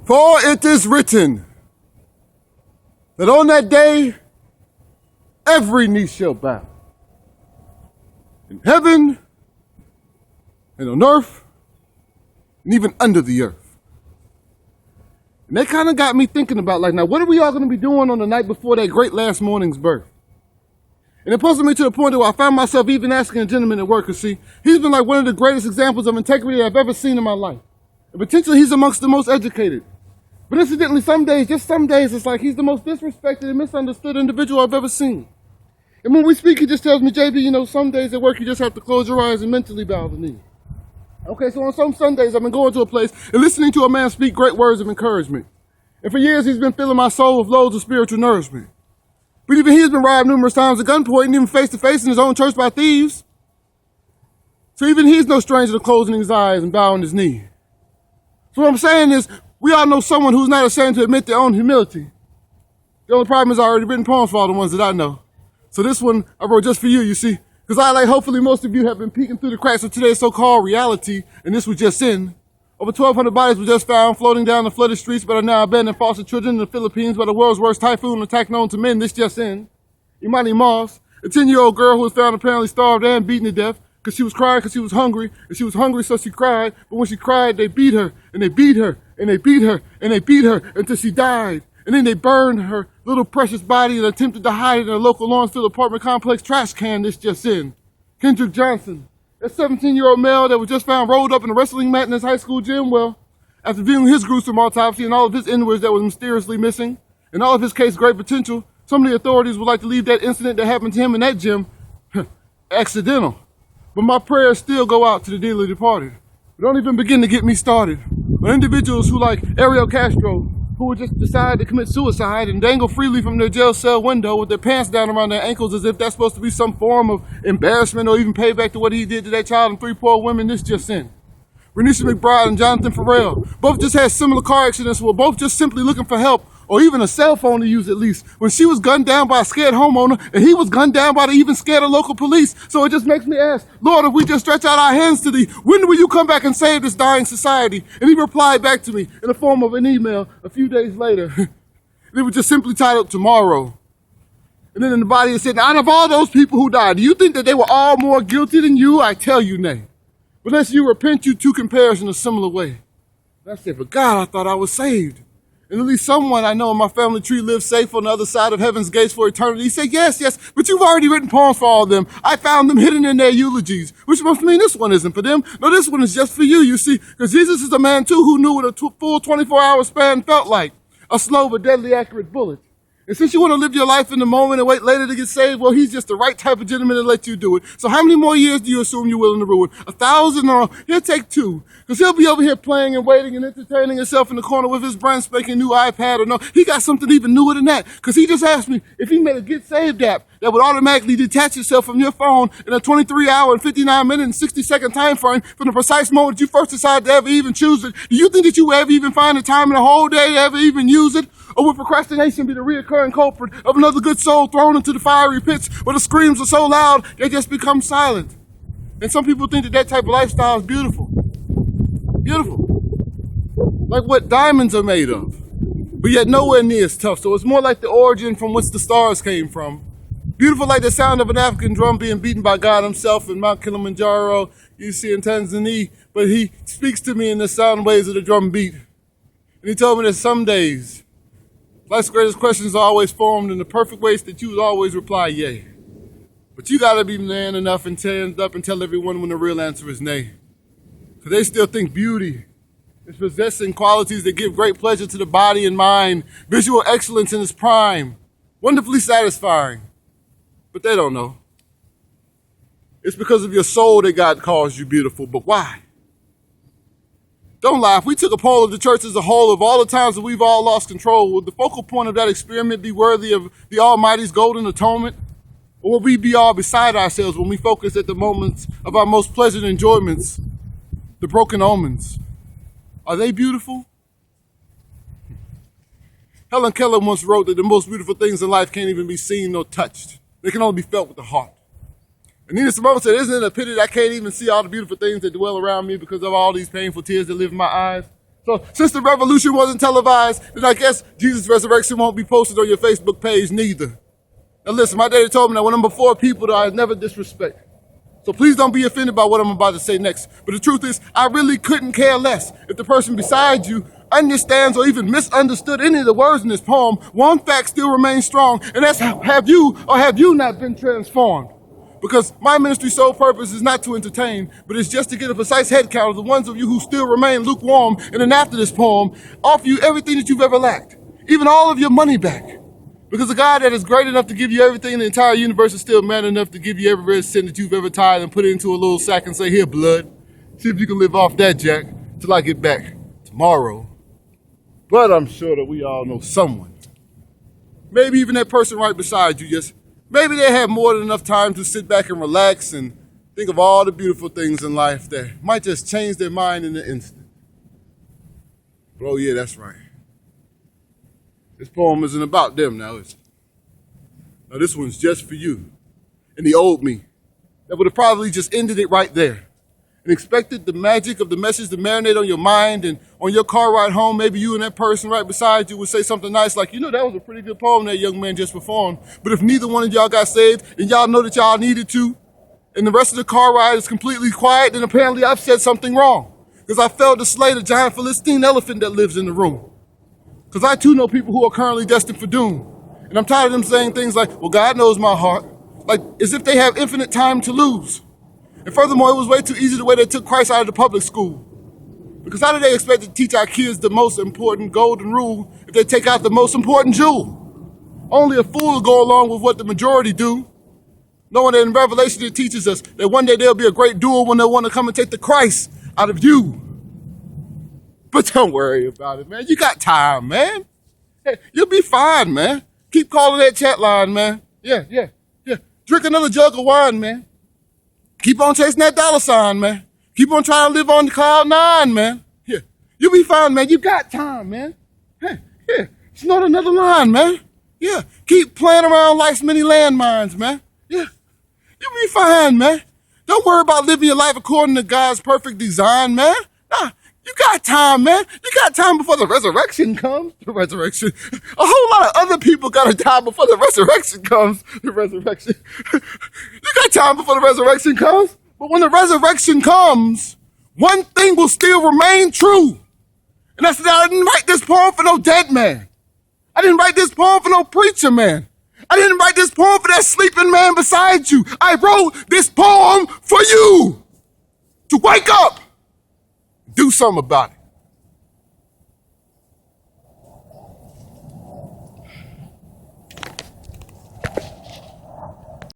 For it is written that on that day, every knee shall bow. In heaven, and on earth, and even under the earth. And that kind of got me thinking about, like, now, what are we all going to be doing on the night before that great last morning's birth? And it puzzled me to the point where I found myself even asking a gentleman at work, because see, he's been like one of the greatest examples of integrity I've ever seen in my life. And potentially he's amongst the most educated. But incidentally, some days, it's like he's the most disrespected and misunderstood individual I've ever seen. And when we speak, he just tells me, JB, you know, some days at work you just have to close your eyes and mentally bow the knee. Okay, so on some Sundays I've been going to a place and listening to a man speak great words of encouragement. And for years he's been filling my soul with loads of spiritual nourishment. But even he's been robbed numerous times at gunpoint and even face to face in his own church by thieves. So even he's no stranger to closing his eyes and bowing his knee. So what I'm saying is, we all know someone who's not ashamed to admit their own humility. The only problem is I already written poems for all the ones that I know. So this one I wrote just for you, you see. Because hopefully most of you have been peeking through the cracks of today's so-called reality, and this was just in. Over 1,200 bodies were just found floating down the flooded streets but are now abandoned foster children in the Philippines by the world's worst typhoon attack known to men. This just in. Imani Moss, a 10-year-old girl who was found apparently starved and beaten to death because she was crying because she was hungry, and she was hungry so she cried, but when she cried they beat her, and they beat her, and they beat her, and they beat her until she died. And then they burned her little precious body and attempted to hide it in a local Lawrenceville apartment complex trash can. This just in. Kendrick Johnson, a 17-year-old male that was just found rolled up in a wrestling mat in his high school gym. Well, after viewing his gruesome autopsy and all of his inwards that was mysteriously missing, and all of his case great potential, some of the authorities would like to leave that incident that happened to him in that gym accidental. But my prayers still go out to the dearly departed. But don't even begin to get me started on individuals who, like Ariel Castro, who would just decide to commit suicide and dangle freely from their jail cell window with their pants down around their ankles as if that's supposed to be some form of embarrassment or even payback to what he did to that child and 3 poor women. This just in. Renisha McBride and Jonathan Farrell both just had similar car accidents, were both just simply looking for help or even a cell phone to use at least, when she was gunned down by a scared homeowner and he was gunned down by the even scared of local police. So it just makes me ask, Lord, if we just stretch out our hands to thee, when will you come back and save this dying society? And he replied back to me in the form of an email a few days later. It was just simply titled, Tomorrow. And then in the body it said, out of all those people who died, do you think that they were all more guilty than you? I tell you nay. But unless you repent, you too can perish in a similar way. And I said, but God, I thought I was saved. And at least someone I know in my family tree lives safe on the other side of heaven's gates for eternity. He said, yes, but you've already written poems for all of them. I found them hidden in their eulogies, which must mean this one isn't for them. No, this one is just for you see, because Jesus is a man too who knew what a full 24-hour span felt like. A slow but deadly accurate bullet. And since you want to live your life in the moment and wait later to get saved, well, he's just the right type of gentleman to let you do it. So how many more years do you assume you're willing to ruin? 1,000 or he'll take 2. Because he'll be over here playing and waiting and entertaining himself in the corner with his brand spanking new iPad or no. He got something even newer than that. Because he just asked me if he made a Get Saved app that would automatically detach itself from your phone in a 23-hour and 59-minute and 60-second time frame from the precise moment you first decided to ever even choose it. Do you think that you will ever even find the time in the whole day to ever even use it? Or will procrastination be the reoccurring culprit of another good soul thrown into the fiery pits where the screams are so loud they just become silent? And some people think that that type of lifestyle is beautiful. Beautiful. Like what diamonds are made of. But yet nowhere near as tough. So it's more like the origin from which the stars came from. Beautiful like the sound of an African drum being beaten by God himself in Mount Kilimanjaro, you see in Tanzania. But he speaks to me in the sound waves of the drum beat. And he told me that some days, life's greatest questions are always formed in the perfect ways that you would always reply, yay. But you gotta be man enough and stand up and tell everyone when the real answer is nay. Because they still think beauty is possessing qualities that give great pleasure to the body and mind, visual excellence in its prime, wonderfully satisfying. But they don't know. It's because of your soul that God calls you beautiful. But why? Don't lie. If we took a poll of the church as a whole of all the times that we've all lost control, would the focal point of that experiment be worthy of the Almighty's golden atonement? Or will we be all beside ourselves when we focus at the moments of our most pleasant enjoyments, the broken omens? Are they beautiful? Helen Keller once wrote that the most beautiful things in life can't even be seen nor touched. They can only be felt with the heart. And Nina Simone said, isn't it a pity that I can't even see all the beautiful things that dwell around me because of all these painful tears that live in my eyes? So since the revolution wasn't televised, then I guess Jesus' resurrection won't be posted on your Facebook page neither. Now listen, my daddy told me that when I'm before people that I never disrespect. So please don't be offended by what I'm about to say next. But the truth is, I really couldn't care less if the person beside you understands or even misunderstood any of the words in this poem. One fact still remains strong, and that's have you or have you not been transformed? Because my ministry's sole purpose is not to entertain, but it's just to get a precise head count of the ones of you who still remain lukewarm, and then after this poem, offer you everything that you've ever lacked, even all of your money back. Because the God that is great enough to give you everything in the entire universe is still man enough to give you every red cent that you've ever tied and put it into a little sack and say, here, blood, see if you can live off that, Jack, till I get back tomorrow. But I'm sure that we all know someone, maybe even that person right beside you, maybe they have more than enough time to sit back and relax and think of all the beautiful things in life that might just change their mind in an instant. But oh yeah, that's right. This poem isn't about them now, is it? Now this one's just for you and the old me that would have probably just ended it right there and expected the magic of the message to marinate on your mind, and on your car ride home, maybe you and that person right beside you would say something nice like, you know, that was a pretty good poem that young man just performed. But if neither one of y'all got saved and y'all know that y'all needed to, and the rest of the car ride is completely quiet, then apparently I've said something wrong. Because I failed to slay the giant Philistine elephant that lives in the room. Because I too know people who are currently destined for doom. And I'm tired of them saying things like, well, God knows my heart. Like, as if they have infinite time to lose. And furthermore, it was way too easy the way they took Christ out of the public school. Because how do they expect to teach our kids the most important golden rule if they take out the most important jewel? Only a fool will go along with what the majority do, knowing that in Revelation it teaches us that one day there'll be a great duel when they want to come and take the Christ out of you. But don't worry about it, man. You got time, man. Hey, you'll be fine, man. Keep calling that chat line, man. Yeah. Drink another jug of wine, man. Keep on chasing that dollar sign, man. Keep on trying to live on the cloud nine, man. Yeah, you'll be fine, man. You got time, man. Hey, yeah, snort another line, man. Yeah, keep playing around life's many landmines, man. Yeah, you'll be fine, man. Don't worry about living your life according to God's perfect design, man. Nah, you got time, man. You got time before the resurrection comes. The resurrection. A whole lot of other people got to die before the resurrection comes. The resurrection. You got time before the resurrection comes. But when the resurrection comes, one thing will still remain true. And that's that I didn't write this poem for no dead man. I didn't write this poem for no preacher man. I didn't write this poem for that sleeping man beside you. I wrote this poem for you to wake up. Do something about it.